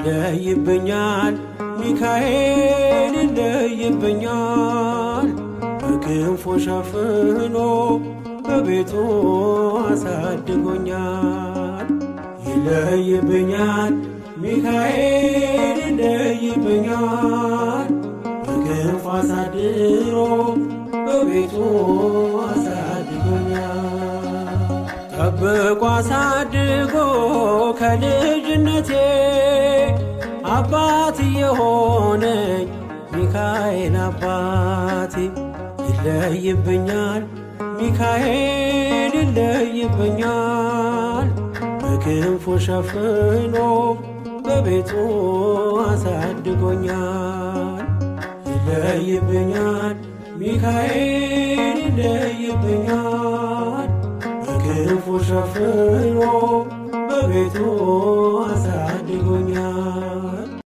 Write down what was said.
ይለይብኛል ሚካኤል ይለይብኛል በክንፉ ሸፍኖ በቤቱ አሳድጎኛል። ይለይብኛል ሚካኤል ይለይብኛል በክንፉ አሳድሮ በቤቱ አሳድጎኛል። ጠብቆ አሳድጎ ከልጅነቴ አባት የሆነኝ ሚካኤል አባቴ ይለይብኛል ሚካኤል ይለይብኛል በክንፉ ሸፍኖ በቤቱ አሳድጎኛል። ይለይብኛል ሚካኤል ይለይብኛል በክንፉ ሸፍኖ በቤቱ አሳድጎኛል።